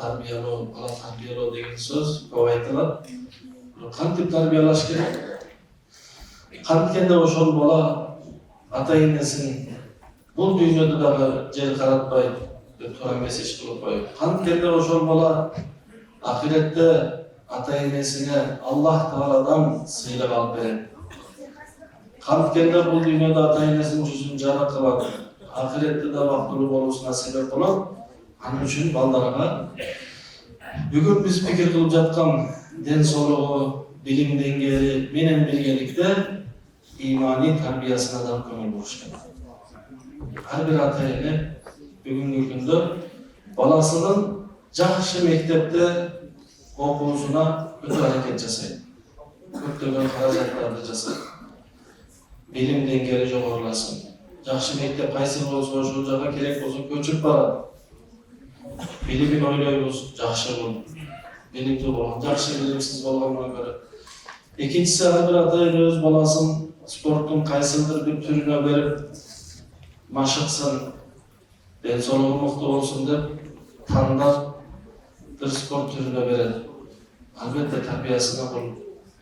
tarbiyaloo degan söz көп aytılат. Kantip tarbiyalaş gerek? Kantkende oşol bola ata-enesinin bu dünyada dagı jeri karatpay, toora mesej kılıp koyup. Kantkende oşol bola ahirette ata-enesine Allah Taala'dan sıylık alıp beret. Kantkende bu dünyada ata-enesinin yüzün jara kılat, ahirette de baktulu bolusuna sebep bolat. Anın üçün ballarga bugün biz pikir kılıp жатқан den soluğu, bilim dengeli menen birgelikte imani tarbiyasına da köngül buruş gerek. Her bir ata-ene bugünkü günde balasının jakşı mektepte okuusuna öte hareket jasaydı. Köptөгөн karajatlardı jasaydı. Bilim dengeli jogorlasın. Jakşı mektep kayсы bolsa ошол жака керек болсо көчүp барат. Bilimin oylayız, jakşı bol. Bilimli bolgan, jakşı bilimsiz bolgandan göre. İkincisi her bir ata-ene öz balasın sportun kayсыдыр bir türüne verip maşıksın, densoluğu muktu olsun dep tandar bir spor türüne verir. Albatta tarbiyasına bu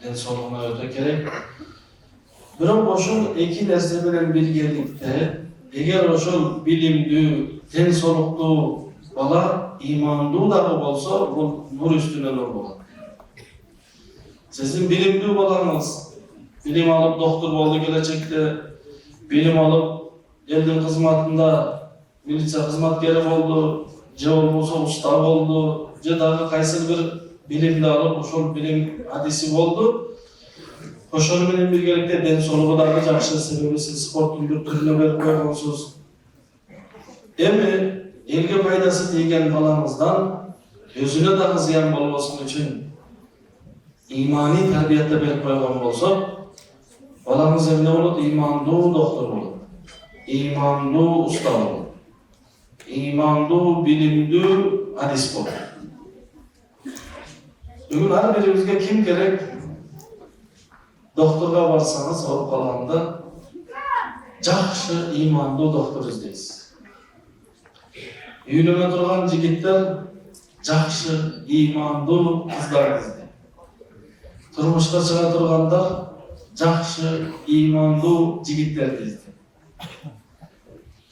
densoluğuna öte gerek. Biroq oşul iki nerse bilen birgelikte, eğer oşul bilimli, densoluklu bala imanlı da bolsa, bu nur üstüne nur bolar. Sizin bilimli balanız, bilim alıp doktor oldu gelecekte, bilim alıp eldin hizmetinde militsiya hizmetkeri oldu, je olmasa usta oldu, je dagı kayсы bir bilimde alıp oşol bilim hadisi oldu. Oşol menen birgelikte densoluğu dagı jakşı sebebi siz sportun bir türüne berip koygonsiz. Emi elge paydası тийген balanızdan özüne dagı ziyan bolmasın üçün imani tarbiyette berip koygon bolsa, balanız emne bolat? İmanlı doktor bolat. İmanlı usta bolat. İmanlı bilimli hadis bolat. Bugün her birimizge kim gerek? Doktorga barsanız olup kalanda jakşı imanlı doktor izdeyiz. Üylene turgan jigitler jakşı imanlı kızlar izde. Turmuşka çıga turganlar jakşı imanlı jigitler izde.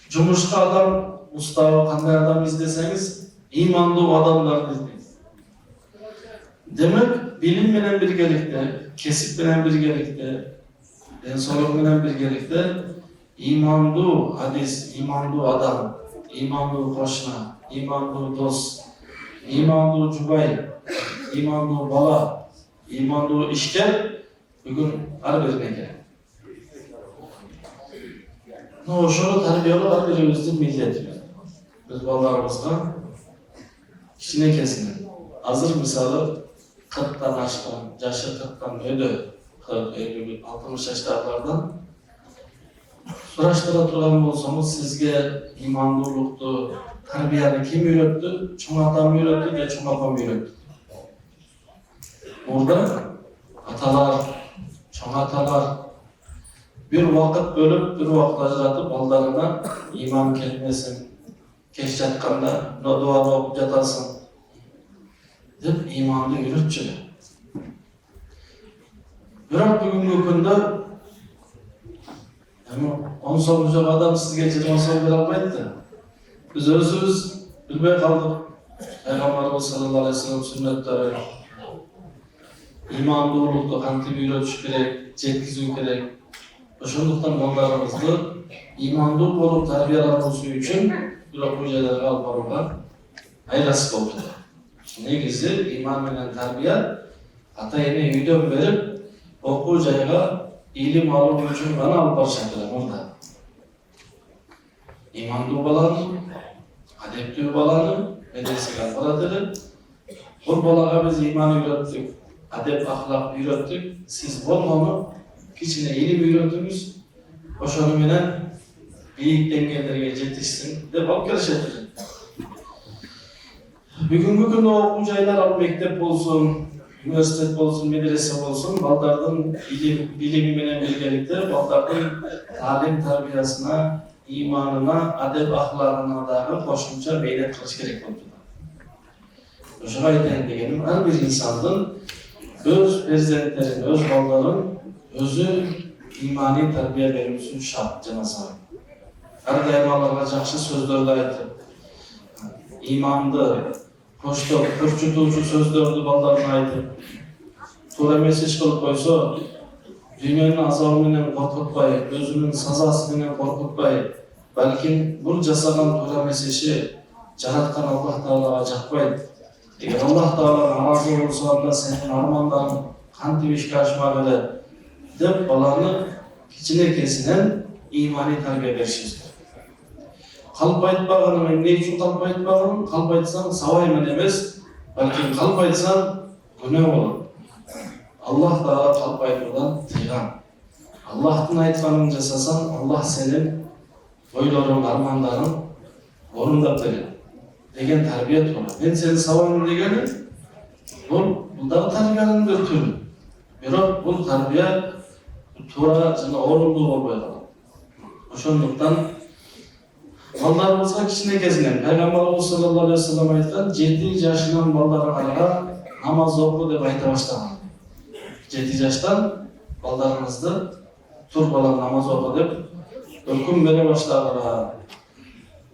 Jumuşka adam, ustava kanday adam izleseniz imanlı adamlar izdeyiz. Demek bilim menen birgelikte, kesip menen birgelikte, densoluk menen birgelikte imanlı hadis, imanlı adam, imanlı koşna, imanlı dost, imanlı cubay, imanlı bala, imanlı işker bugün her birine gerek. Oşolu tarbiyalı her birimizin milleti. Biz balalarımızda kişine kesinin. Hazır misalı 40'tan aşkan, yaşı 40'tan ödü, 40, 50, 60 yaşlardan suraştıra turgan bolsanız sizge imanlılıkты, tarbiyani kim öğretti? Çoğun adam öğretti ve çoğun apam öğretti. Burada atalar, çoğun atalar bir vakit bölüp, bir vakit ajratıp ballarına iman kelimesini keş jatkanda duanı okup jatasın dep imanlı öğretçi. Biroq bugünkü kunda 10 so'm jo'q adam sizge 20 so'm bera almaydi. Biz özümüz bilmey kaldık. Peygamberimiz sallallahu aleyhi ve sellem sünnetlari imanlılıkты kantip öğretiş gerek, жеткизүү gerek. Oşonduktan ballarımızды imanlı bolup tarbiyalaması üçün biroq bu yerlerge alıp baruga ayrasız bolup жатат. Negizi iman menen tarbiya ata-ene üydön berip okuu jayga ilim alуу üçün gana alıp barышат murda. İmanlı balаны, adepli balаны medresege alıp barat. Bu balaga biz iman öğrettik, adep ahlak öğrettik. Siz bolmany kiçine ilim öğretiңiz, oşonu menen biyik dengellerge жетишsin dep alıp kelişет. Bugünkü günde okuu jaylar alıp mektep bolsun, üniversitet bolsun, medrese bolsun, baldardın bilimi menen birgelikte baldardın talim tarbiyasına, imanına, adep ahlakına dagı koşumça beynet kılış gerek boldu. Oşuğa aytayın degenim, her bir insanın öz perzentlerin, öz balların özü imani terbiye verilmesi şart canasa. Her daim Allah'a жақşı sözlerle aytıp, imandı, hoşçutucu sözlerdi ballarına aytıp, tuğra mesaj kılıp koysa, dünyanın azabından korkutpay, özünün sazasından korkutpay, belki bu jasagan tuğra mesajı jaratkan Allah Teala'ga jakpaydı. Eğer Allah Teala namazı olsa da senin armandan kantip işke aşmaları deyip balаны kichine kesinen imani terbiye verişizdir. Kalıp aytpağını, ne için kalıp aytpağını? Kalıp aytsan savayman emes, belki kalıp aytsan günah olur. Allah Teala kalıp aytmadan tıygan. Allah'ın aytkanını jasasan, Allah senin oyların, armanların orundap verir. Degen terbiye to'g'ri. Men seni savayman degani, buldagi tarbiyaning bir türü. Biroq bu tarbiya to'g'ri jana o'rinli bo'lmay qoladi. O'shandaqdan ballarımızga kichine kezinden Peygamberimiz sallallahu aleyhi ve sellem aytgan 7 yaşından ballarga namaz oku deb ayta boshlagan. 7 yaşdan ballarımızda tur balam namaz oku deb hukm bere boshlagan.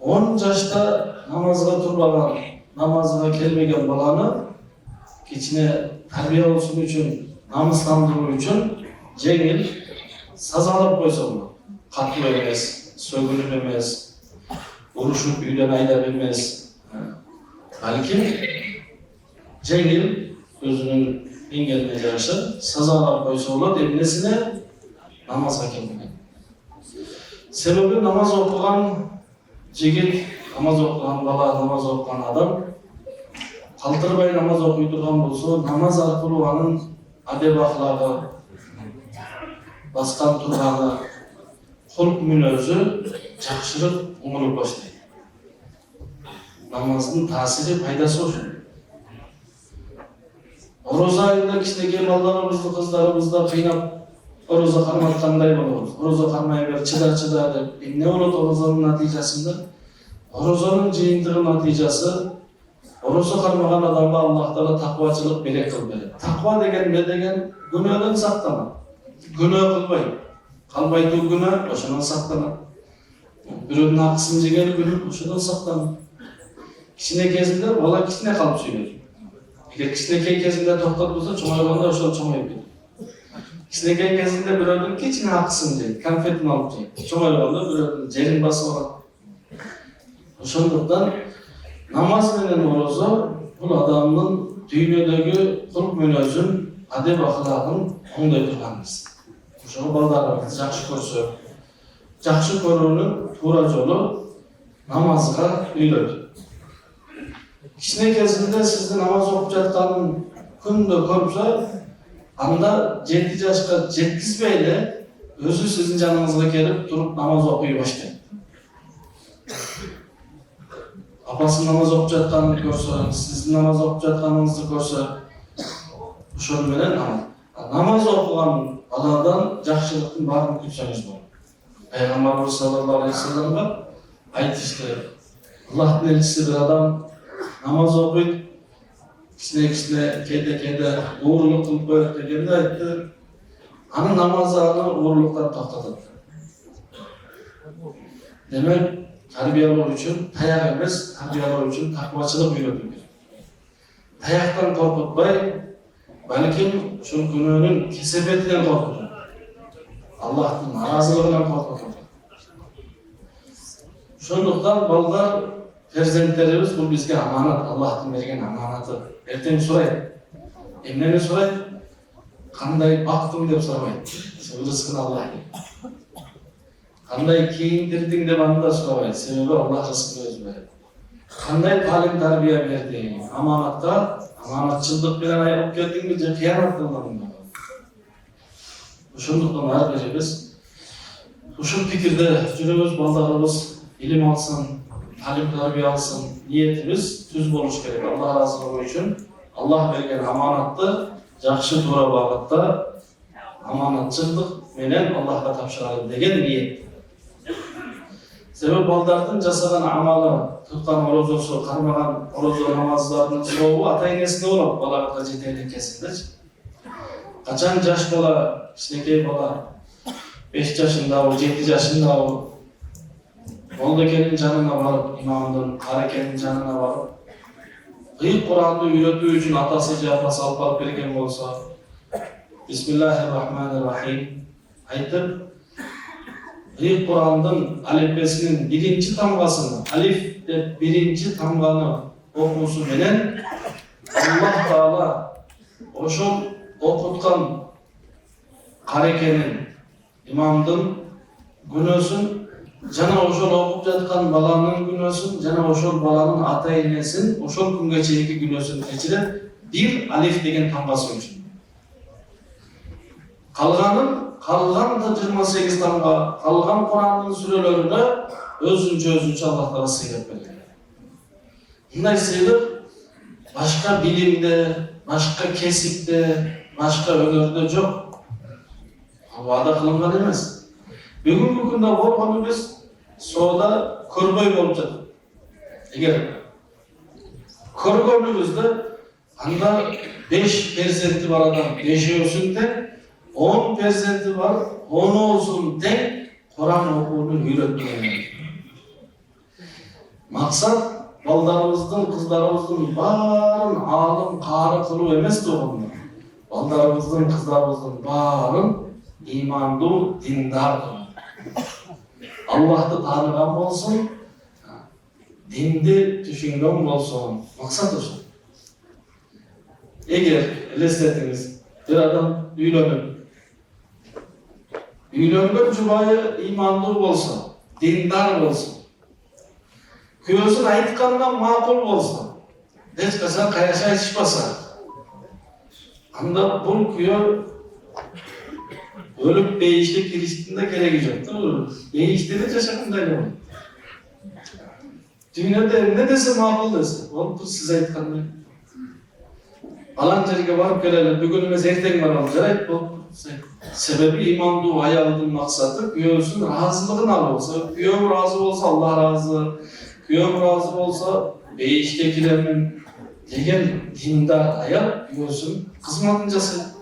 10 yaşta namazga turmagan, namazga kelmegen balаны kichine tarbiya olsun üçün, namızlandırуу üçün jengil sazalap koysa bunu. Katlı emes, sögünüp emes, uruşup üyden aydap emes. Belki jengil özünün engeline jarasha sazalap koysa olur, emnesine namazga kelmegen. Sebebi namaz okugan jigit, namaz okugan bala, namaz okugan adam kалтырбай намаз окуй турган болсо, намаз аркылуу анын адеп ахлагы, баскан турганы, кулк мүнөзү жакшырып оңолуп баштайт. Намаздын таасири, пайдасы ошол. Орозо айында кичинекей балдарыбызды, кыздарыбызды кыйнап, орозо карматкандай болобуз. Орозо кармай бер, чыда деп. Эмне болот орозонун натыйжасында? Орозонун жыйынтыгы натыйжасы Orası karmagan adamga Allah Teala takvacılık berek kıl berek. Takva degen ne degen? Günahdan saklama. Günah kılmayın. Kalbaydı günah, oşadan saklama. Birovun hakkısını jegen günah, oşadan saklama. Kişine kezinde, bala kişine kalıp söyler. Eğer kişinekey kezinde toktat olsa, çoğayganda oşadan çoğayıp gelir. Kişinekey kezinde birovun kişine hakkısını jegen, konfetini alıp jegen. Çoğayganda birovun jerin bası olan. Oşandırdan namaz menen orozo bu adamın dünyadagi kulk münözün, adep ahlakın oңдой turganmiz. Ошого балдарыбыз жакшы көрсө, жакшы көрүүнүн туура жолу намазга үйрөт. Кичине кезинде сизди намаз окуп жатканын күндө көрсө, анда 7 жашка жеткизбей эле өзү сиздин жаныңызга келип туруп намаз окуй баштайт. Apası namaz okup жатканын көрсө, sizdin namaz okup жатканыңызды көрсө, ошол менен намаз окуган баладан жакшылыктын баарын күтсөңүз болот. Пайгамбарыбыз саллаллаху алейхи ва салламга айтышты. Аллахтын элчиси bir адам намаз окуйт, кичине кейде уурулук кылып коет дегенде айтты. Анын намазы аны уурулуктан токтотот. Демек, tarbiyaloo üçün tayak emes, tarbiyaloo üçün takvachılık uyratуу керек. Tayaktan korkutpay, balkim şu gününün kesebetinden korkutur. Allah'ın narazılığından korkutur. Şunduktan balдар, perzentlerimiz bu bizge amanat, Allah'ın bergen amanatı. Erten sorayt. Emneni sorayt, kanday baktım dep soramayt. Rızkını Allah Kanday kiyindirdin dep anda soramayt. Sebebi Allah rızkını öz berdi. Kanday talim tarbiya berdi. Amanatta, amanatçılık bilen ayıp geldin mi? Kıyamet kılmadın. Şunduktan her birimiz uşun pikirde жүрөбүz, baldarımız ilim alsın, talim tarbiya alsın, niyetimiz tüz boluş gerek. Allah razılığı üçün Allah bergen amanatты жақшы тура багытта amanatçılık menen Allah'a tapşıralım degen niyet. Себеби балдардын жасаган амалы, туткан орозосу, кармаган орозо намаздарынын сообу ата-энесине болот балага жете элек кезиндечи. Качан жаш бала, кичинекей бала 5 жашындабы, 7 жашындабы молдокенин жанына барып, имамдын, карекенин жанына барып, кыйык Куранды үйрөтүү үчүн атасы же апасы алып барып берген болсо, Бисмиллахир-рахманир-рахим айтып, кыйык Курандын алифбесинин биринчи тамгасын, алиф деп биринчи тамганы окуусу менен Аллах Таала ошол окуткан карекенин, имамдын күнөөсүн жана ошол окуп жаткан баланын күнөөсүн жана ошол баланын ата-энесин ошол күнгө чейинки күнөөсүн кечирет бир алиф деген тамгасы үчүн. Калган 28 тамга, калган Курандын сүрөлөрүнө өзүнчө Аллах Таала сыйдап берген. Мындай сыйлык башка билимде, башка кесипте, башка өнөрдө жок. Вада кылынган эмес. Бүгүнкү күндө болгону биз соода көрбөй болуп жатат. Эгер көргөнүбүздө анда 5 перзенти бар адам 5-өсүн тең, 10 перзенти бар 10-осун тең Куран окууну үйрөтүү. Максат балдарыбыздын, кыздарыбыздын баарын алым, каары кылуу эмес болгондо. Балдарыбыздын, кыздарыбыздын баарын имандуу, диндар кылуу. Аллахты тааныган болсун, динди түшүнгөн болсун, максат ошол. Эгер элестетиңиз, бир адам үйлөнгөн жубайы имандуу болсо, диндар болсо, күйөөсүн айткандан макул болсо, эч качан каяша айтышпаса, анда бул күйөө өлүп бейишке кириштин да кереги жок. Бейиште де жашагандай болот. Дүйнөдө эмне десе макул десе, болуптур сиз айткандай. Балан жерге барып келели, бүгүн эмес эртең баралы, жарайт болуптур. Себеби имандуу аялдын максаты күйөөсүн ыраазылыгын алуу. Күйөөм ыраазы болсо Аллах ыраазы, күйөөм ыраазы болсо бейишке киремин деген диндар аял күйөөсүн кызматын жасайт.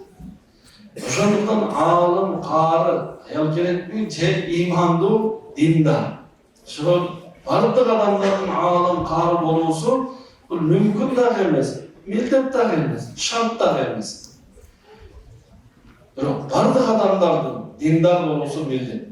Ошондуктан алым, каары аял керекпи же имандуу, диндар. Ошол бардык адамдардын алым, каары болуусу бул мүмкүн дагы эмес, милдет дагы эмес, шарт дагы эмес. Бирок бардык адамдардын диндар болуусу милдет.